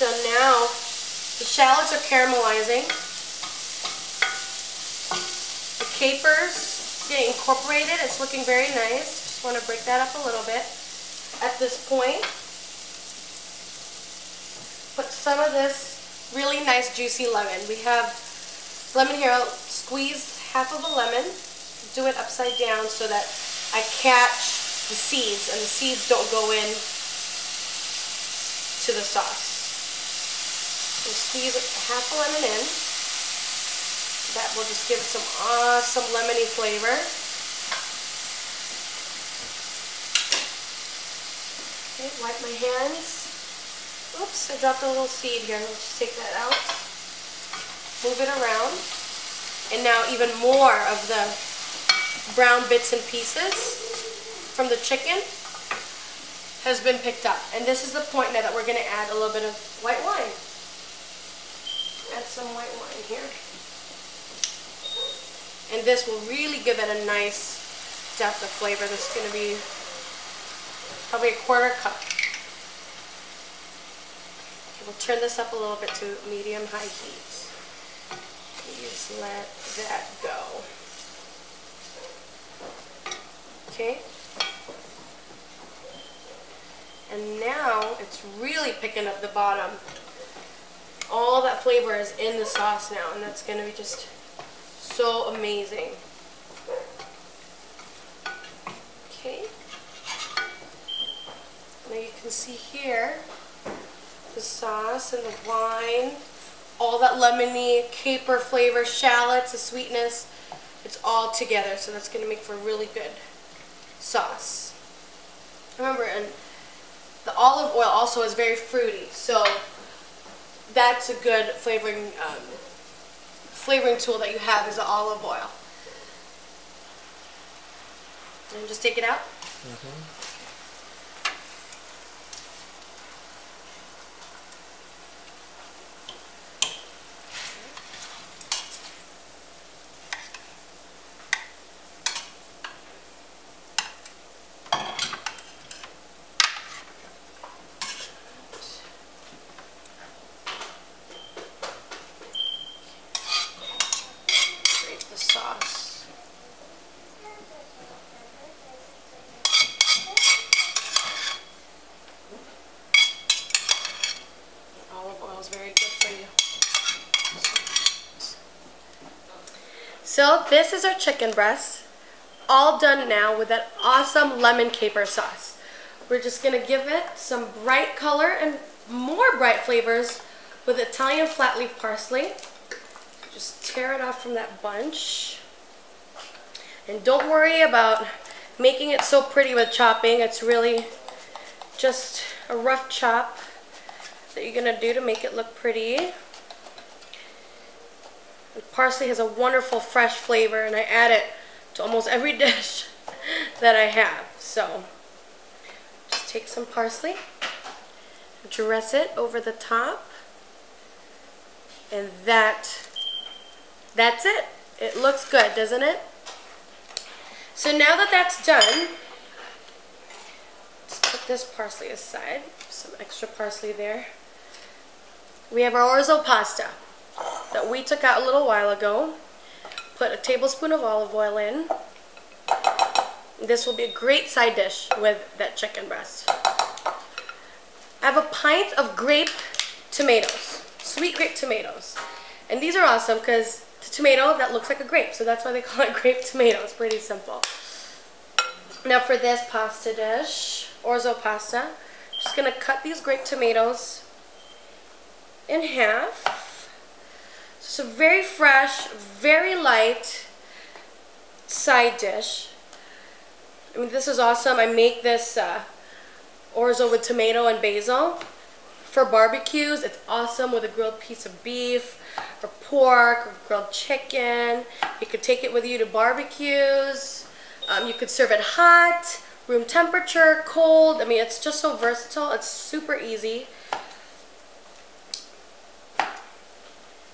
So now the shallots are caramelizing. The capers getting incorporated. It's looking very nice. Just want to break that up a little bit. At this point, put some of this really nice juicy lemon. We have lemon here. I'll squeeze half of a lemon. Do it upside down so that I catch the seeds and the seeds don't go in to the sauce. So squeeze half a lemon in. That will just give it some awesome lemony flavor. Okay, wipe my hands. Oops, I dropped a little seed here. Let's just take that out. Move it around. And now even more of the brown bits and pieces from the chicken has been picked up. And this is the point now that we're going to add a little bit of white wine. Add some white wine here. And this will really give it a nice depth of flavor. This is going to be probably a quarter cup. Okay, we'll turn this up a little bit to medium-high heat. Just let that go. Okay. And now it's really picking up the bottom. All that flavor is in the sauce now, and that's going to be just so amazing. Okay. Now you can see here the sauce and the wine, all that lemony, caper flavor, shallots, the sweetness, it's all together. So that's going to make for a really good sauce. Remember, and the olive oil also is very fruity, so that's a good flavoring tool that you have is the olive oil. And just take it out. Sauce. Olive oil is very good for you. So this is our chicken breast, all done now with that awesome lemon caper sauce. We're just going to give it some bright color and more bright flavors with Italian flat leaf parsley. Just tear it off from that bunch. And don't worry about making it so pretty with chopping. It's really just a rough chop that you're going to do to make it look pretty. And parsley has a wonderful fresh flavor, and I add it to almost every dish that I have. So just take some parsley, dress it over the top, and that's it. It looks good, doesn't it? So now that that's done, let's put this parsley aside. Some extra parsley there. We have our orzo pasta that we took out a little while ago. Put a tablespoon of olive oil in. This will be a great side dish with that chicken breast. I have a pint of grape tomatoes, sweet grape tomatoes. And these are awesome because it's a tomato that looks like a grape, so that's why they call it grape tomatoes. Pretty simple. Now for this pasta dish, orzo pasta, I'm just going to cut these grape tomatoes in half. It's a very fresh, very light side dish. I mean, this is awesome. I make this orzo with tomato and basil. For barbecues, it's awesome with a grilled piece of beef or pork or grilled chicken. You could take it with you to barbecues. You could serve it hot, room temperature, cold. I mean, it's just so versatile. It's super easy.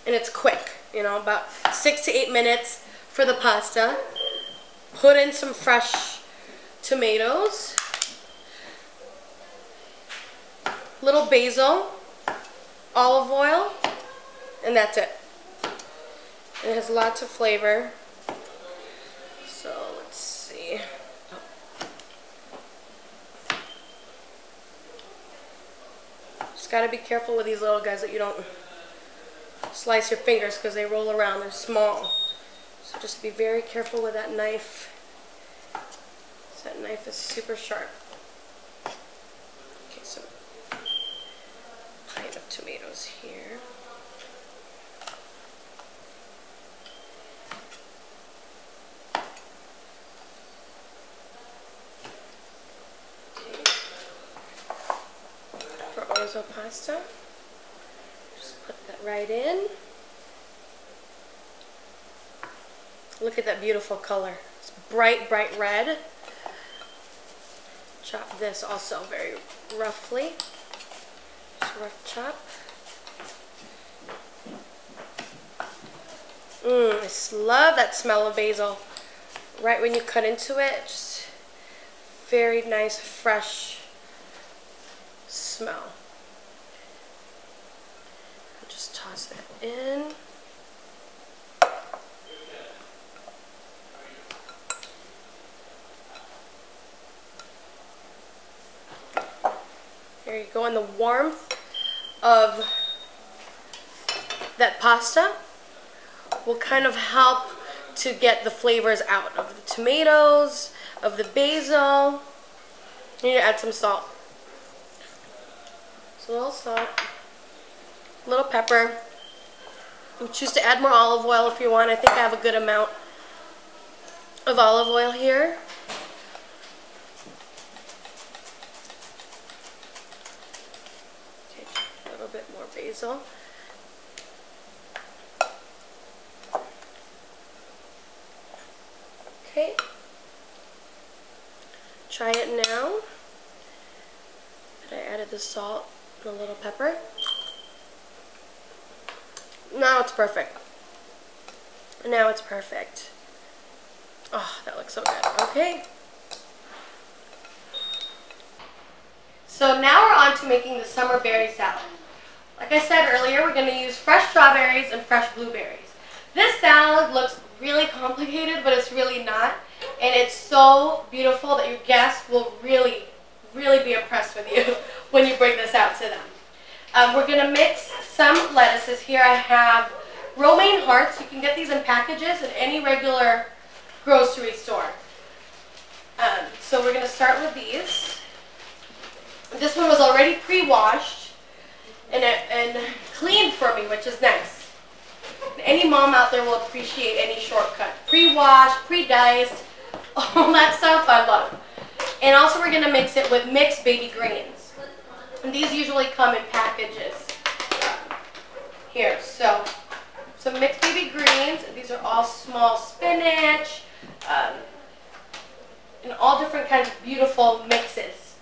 And it's quick, you know, about 6 to 8 minutes for the pasta. Put in some fresh tomatoes, little basil, olive oil, and that's it. It has lots of flavor. So let's see. Just gotta be careful with these little guys that you don't slice your fingers because they roll around, they're small. So just be very careful with that knife. That knife is super sharp. Okay, so pint of tomatoes here. Okay. For orzo pasta, just put that right in. Look at that beautiful color. It's bright, bright red. Chop this also very roughly. Just rough chop. I just love that smell of basil. Right when you cut into it, just very nice, fresh smell. I'll just toss that in. There you go, and the warmth of that pasta will kind of help to get the flavors out of the tomatoes, of the basil. You need to add some salt. So a little salt, a little pepper. You choose to add more olive oil if you want. I think I have a good amount of olive oil here. Bit more basil. Okay. Try it now that I added the salt and a little pepper. Now it's perfect. Now it's perfect. Oh, that looks so good. Okay. So now we're on to making the summer berry salad. Like I said earlier, we're going to use fresh strawberries and fresh blueberries. This salad looks really complicated, but it's really not. And it's so beautiful that your guests will really, really be impressed with you when you bring this out to them. We're going to mix some lettuces here. I have romaine hearts. You can get these in packages at any regular grocery store. So we're going to start with these. This one was already pre-washed and cleaned for me, which is nice. Any mom out there will appreciate any shortcut. Pre-washed, pre-diced, all that stuff I love. And also we're going to mix it with mixed baby greens. And these usually come in packages. Here, so some mixed baby greens. These are all small spinach, and all different kinds of beautiful mixes.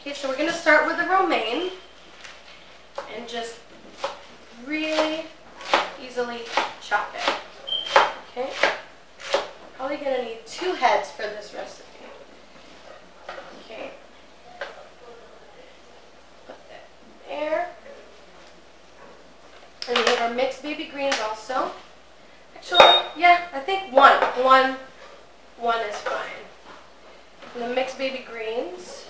Okay, so we're going to start with the romaine and just really easily chop it. Okay, probably going to need 2 heads for this recipe. Okay, put that there. And we have our mixed baby greens also. Actually, yeah, I think one is fine. And the mixed baby greens,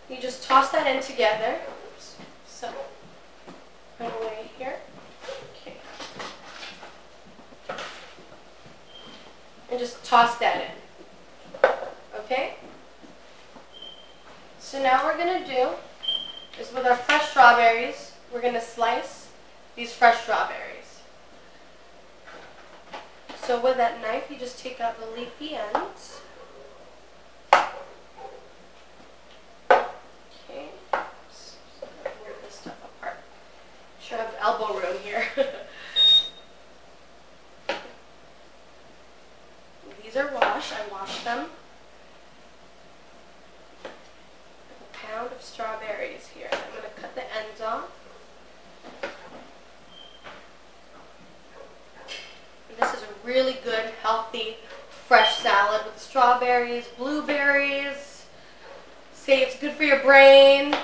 you just toss that in together. Oops. So, right away here. Okay. And just toss that in. Okay? So now what we're going to do is with our fresh strawberries, we're going to slice these fresh strawberries. So with that knife, you just take out the leafy ends. Okay. Oops. Move this stuff apart. Sure have elbow room here. These are washed. I washed them. A pound of strawberries here. I'm going to cut the ends off. This is a really good, healthy, fresh salad with strawberries, blueberries. Say it's good for your brain.